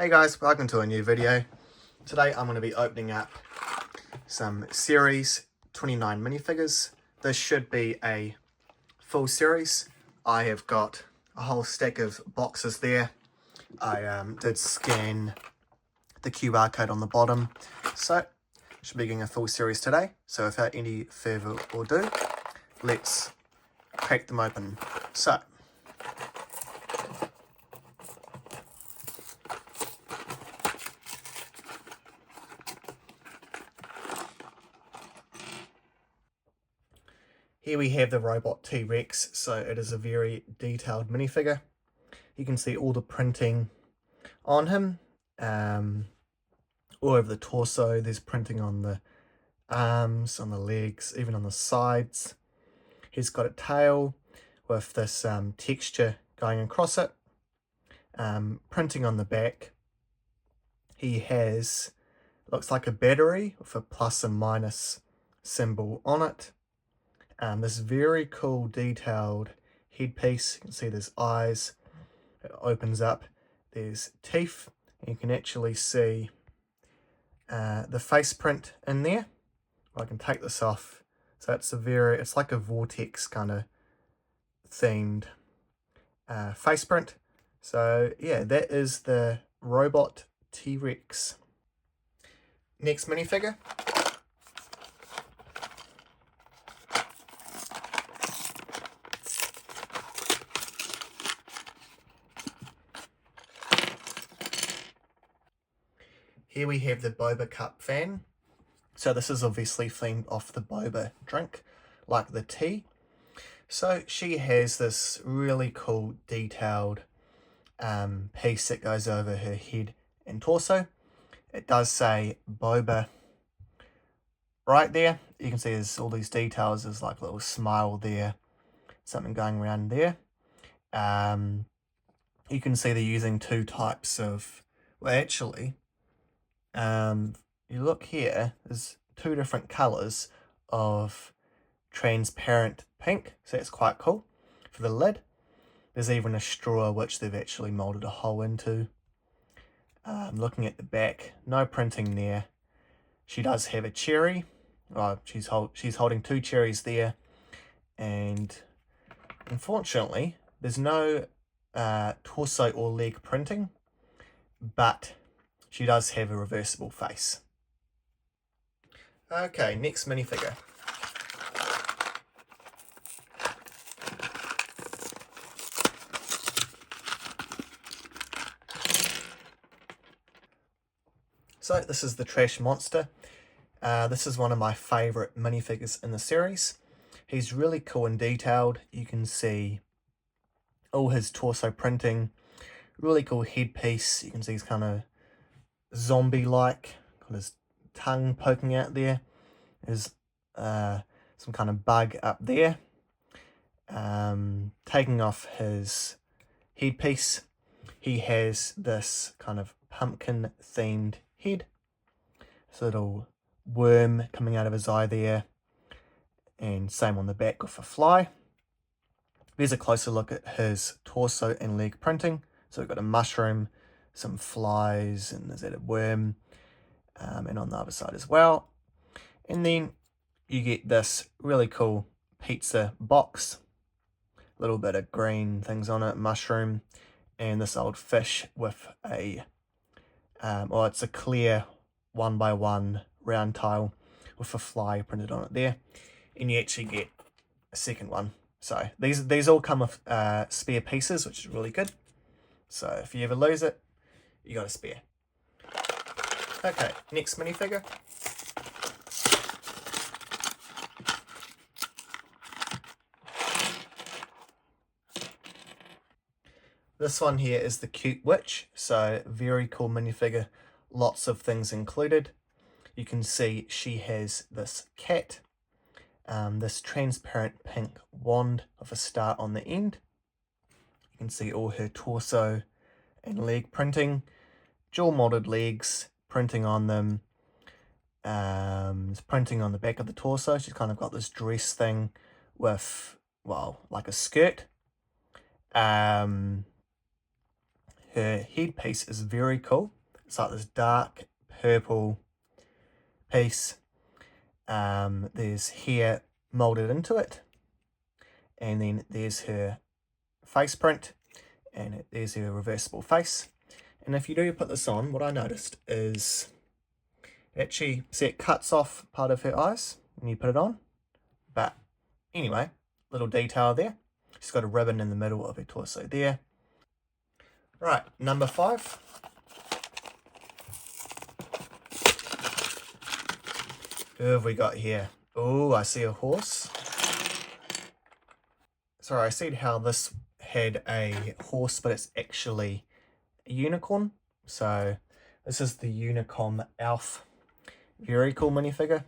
Hey guys, welcome to a new video. Today I'm going to be opening up some Series 29 minifigures. This should be a full series. I have got a whole stack of boxes there. I did scan the QR code on the bottom, so should be getting a full series today. So without any further ado, let's crack them open. So here we have the robot T-Rex, so it is a very detailed minifigure. You can see all the printing on him, all over the torso. There's printing on the arms, on the legs, even on the sides. He's got a tail with this texture going across it, printing on the back. He has, looks like a battery with a plus and minus symbol on it. This very cool detailed headpiece. You can see there's eyes. It opens up. There's teeth. You can actually see the face print in there. I can take this off. So it's like a vortex kind of themed face print. So yeah, that is the robot T-Rex. Next minifigure. Here we have the Boba Cup fan. So this is obviously themed off the boba drink, like the tea. So she has this really cool detailed piece that goes over her head and torso. It does say boba right there. You can see there's all these details. There's like a little smile there, something going around there. You can see they're using two types of, well actually, you look here, there's two different colours of transparent pink, so that's quite cool for the lid. There's even a straw which they've actually moulded a hole into. Looking at the back, no printing there. She does have a cherry. She's holding two cherries there, and unfortunately there's no torso or leg printing, but she does have a reversible face. Okay, next minifigure. So this is the Trash Monster. This is one of my favourite minifigures in the series. He's really cool and detailed. You can see all his torso printing. Really cool headpiece. You can see he's kind of zombie-like. Got his tongue poking out there. There's some kind of bug up there. Taking off his headpiece, he has this kind of pumpkin themed head. This little worm coming out of his eye there, and same on the back with a fly. There's a closer look at his torso and leg printing. So we've got a mushroom, some flies, and there's that a worm, and on the other side as well. And then you get this really cool pizza box, a little bit of green things on it, mushroom, and this old fish with a, it's a clear 1x1 round tile with a fly printed on it there, and you actually get a second one. So these all come with spare pieces, which is really good. So if you ever lose it, you got a spare. Okay, next minifigure. This one here is the Cute Witch, so very cool minifigure, lots of things included. You can see she has this cat, this transparent pink wand with a star on the end. You can see all her torso and leg printing, dual molded legs, printing on them. It's printing on the back of the torso. She's kind of got this dress thing with, well, like a skirt. her headpiece is very cool. It's like this dark purple piece. There's hair molded into it, and then there's her face print, and there's her reversible face. And if you do put this on, what I noticed is actually, see, it cuts off part of her eyes when you put it on. But anyway, little detail there. She's got a ribbon in the middle of her torso there. Right, number 5. Who have we got here? Oh, I see a horse. Sorry, I said how this had a horse, but it's actually a unicorn. So this is the Unicorn Elf. Very cool minifigure.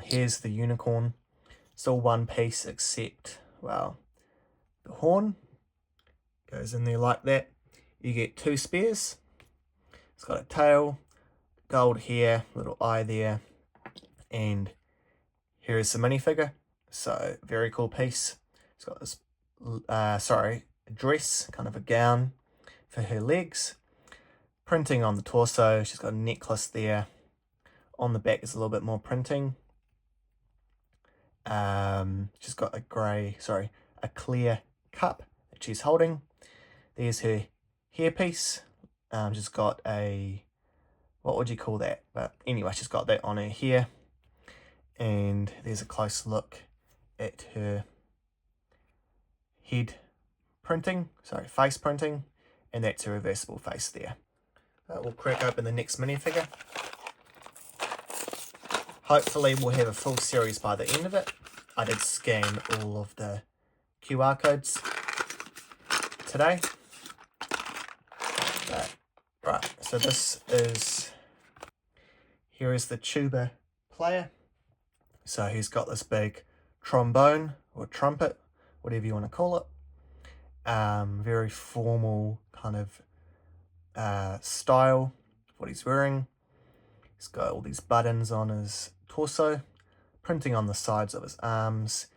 Here's the unicorn. Still one piece except, well, the horn goes in there like that. You get 2 spears. It's got a tail, gold hair, little eye there, and here is the minifigure. So very cool piece. It's got this, dress, kind of a gown for her legs. Printing on the torso. She's got a necklace there. On the back is a little bit more printing. She's got a clear cup that she's holding. There's her hairpiece. She's got a, what would you call that? But anyway, she's got that on her hair. And there's a close look at her face printing. And that's a reversible face there. We'll crack open the next minifigure. Hopefully we'll have a full series by the end of it. I did scan all of the QR codes today. Right, so here is the tuba player. So he's got this big trombone or trumpet, whatever you want to call it. Very formal kind of style, what he's wearing. He's got all these buttons on his torso, printing on the sides of his arms,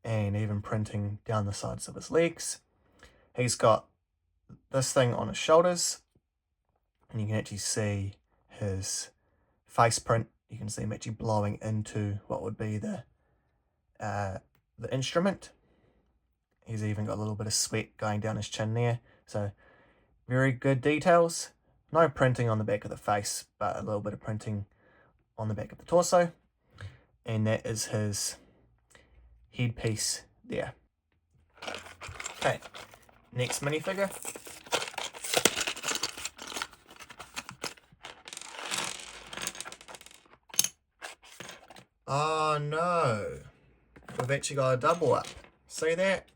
and even printing down the sides of his legs. He's got this thing on his shoulders, and you can actually see his face print. You can see him actually blowing into what would be the instrument. He's even got a little bit of sweat going down his chin there. So very good details. No printing on the back of the face, but a little bit of printing on the back of the torso. And that is his headpiece there. Okay, next minifigure. Oh no, we've actually got a double up. See that?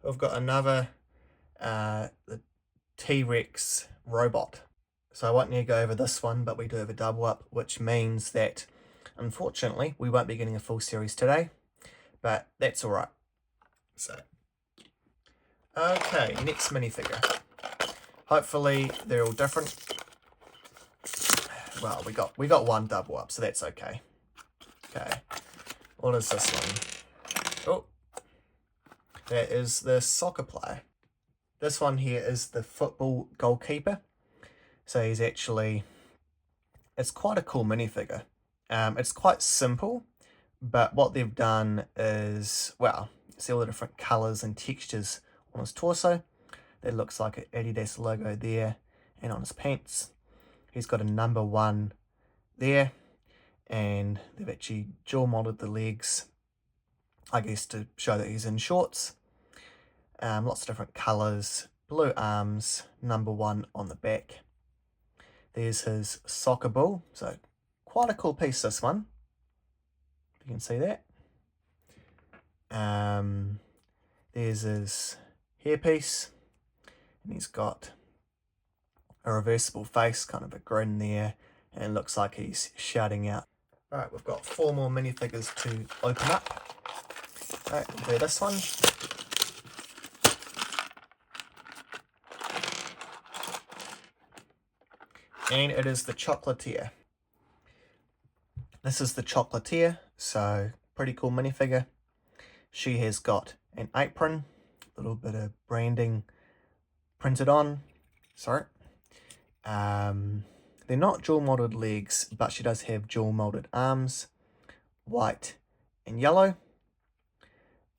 We've got another the T-Rex robot. So I won't need to go over this one, but we do have a double up, which means that unfortunately we won't be getting a full series today, but that's all right. So, okay, next minifigure. Hopefully they're all different. Well, we got one double up, so that's okay. Okay, what is this one? Oh, that is the soccer player. This one here is the football goalkeeper. So he's actually, it's quite a cool minifigure. It's quite simple, but what they've done is, well, see all the different colours and textures on his torso. That looks like an Adidas logo there, and on his pants. He's got a number 1 there, and they've actually dual molded the legs, I guess to show that he's in shorts. Lots of different colours, blue arms, number 1 on the back. There's his soccer ball, so quite a cool piece, this one. You can see that. There's his hairpiece, and he's got a reversible face, kind of a grin there, and looks like he's shouting out. Alright, we've got 4 more minifigures to open up. Alright, we'll do this one. And it is the Chocolatier. This is the Chocolatier, so pretty cool minifigure. She has got an apron, a little bit of branding printed on. Sorry. They're not dual molded legs, but she does have dual molded arms, white and yellow. A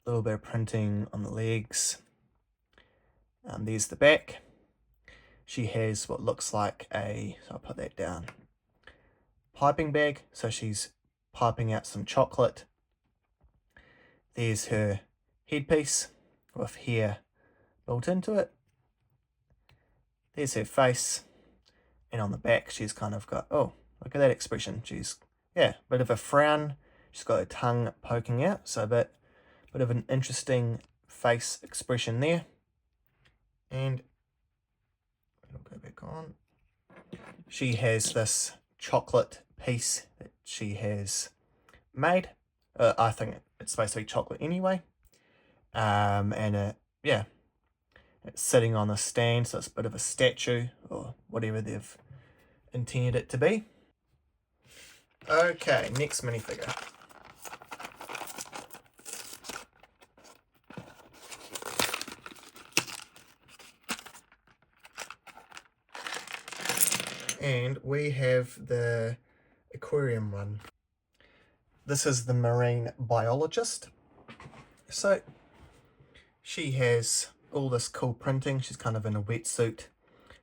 little bit of printing on the legs. There's the back. She has what looks like a, so I'll put that down, piping bag. So she's piping out some chocolate. There's her headpiece with hair built into it. There's her face. And on the back, she's kind of got, oh, look at that expression. She's, yeah, a bit of a frown. She's got her tongue poking out. So a bit of an interesting face expression there. And it'll go back on. She has this chocolate piece that she has made. I think it's supposed to be chocolate anyway. Yeah, it's sitting on a stand, so it's a bit of a statue or whatever they've intended it to be. Okay, next minifigure. And we have the aquarium one. This is the marine biologist. So she has all this cool printing. She's kind of in a wetsuit.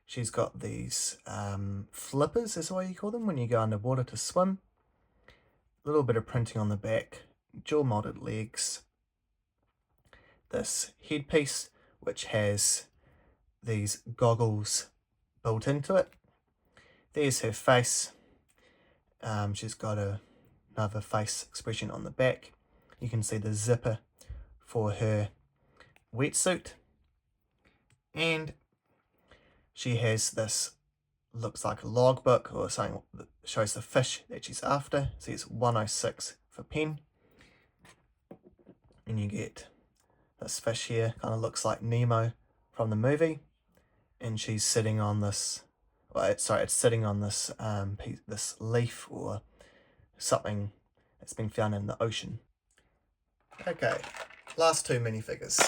She's got these flippers, is what you call them, when you go underwater to swim. A little bit of printing on the back, dual molded legs. This headpiece, which has these goggles built into it. There's her face. She's got another face expression on the back. You can see the zipper for her wetsuit. And she has this, looks like a logbook or something that shows the fish that she's after. It says 106 for pen. And you get this fish here, kind of looks like Nemo from the movie. And she's sitting on this, it's sitting on this this leaf or something that's been found in the ocean. Okay, last two minifigures.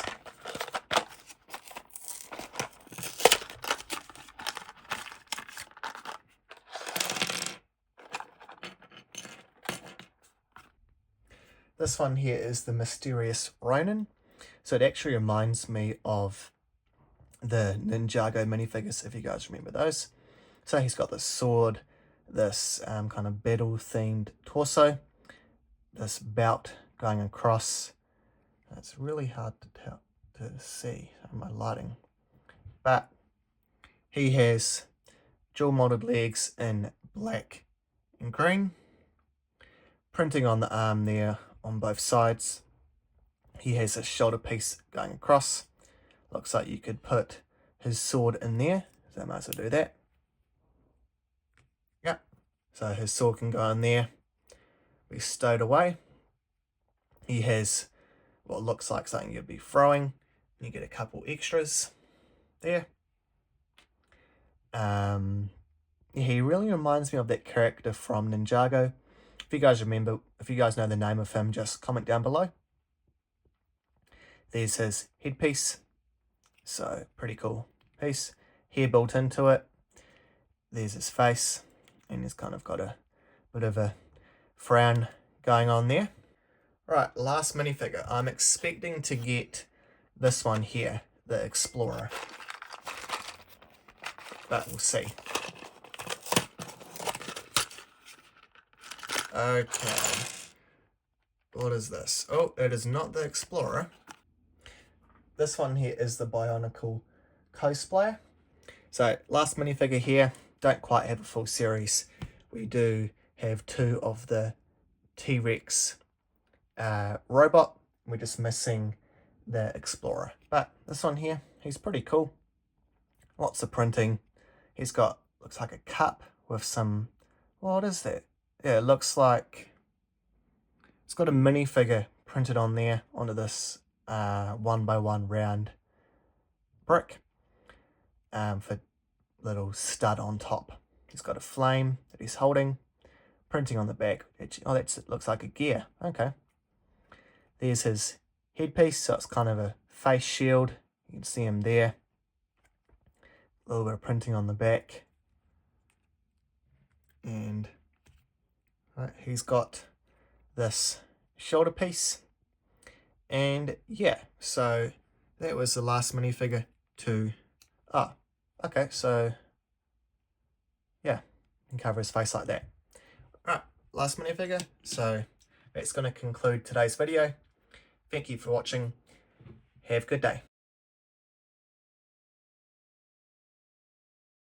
This one here is the Mysterious Ronin. So it actually reminds me of the Ninjago minifigures, if you guys remember those. So he's got this sword, this kind of battle-themed torso, this belt going across. It's really hard to see on my lighting. But he has dual molded legs in black and green. Printing on the arm there on both sides. He has a shoulder piece going across. Looks like you could put his sword in there, so I might as well do that. Yep, so his sword can go in there, be stowed away. He has what looks like something you'd be throwing. You get a couple extras there. He really reminds me of that character from Ninjago. If you guys remember, if you guys know the name of him, just comment down below. There's his headpiece. So, pretty cool piece. Hair built into it. There's his face. And he's kind of got a bit of a frown going on there. Right, last minifigure. I'm expecting to get this one here, the Explorer. But we'll see. Okay. What is this? Oh, it is not the Explorer. This one here is the Bionicle cosplayer. So, last minifigure here. Don't quite have a full series. We do have two of the T-Rex robot. We're just missing the Explorer. But this one here, he's pretty cool. Lots of printing. He's got, looks like a cup with some, what is that? Yeah, it looks like it's got a minifigure printed on there onto this 1x1 round brick for little stud on top. He's got a flame that he's holding, printing on the back. Oh, it looks like a gear. Okay. There's his headpiece, so it's kind of a face shield. You can see him there. a little bit of printing on the back. And right, he's got this shoulder piece. And yeah, so that was the last minifigure to... Oh, okay, so yeah, you can cover his face like that. Alright, last minifigure. So that's going to conclude today's video. Thank you for watching. Have a good day.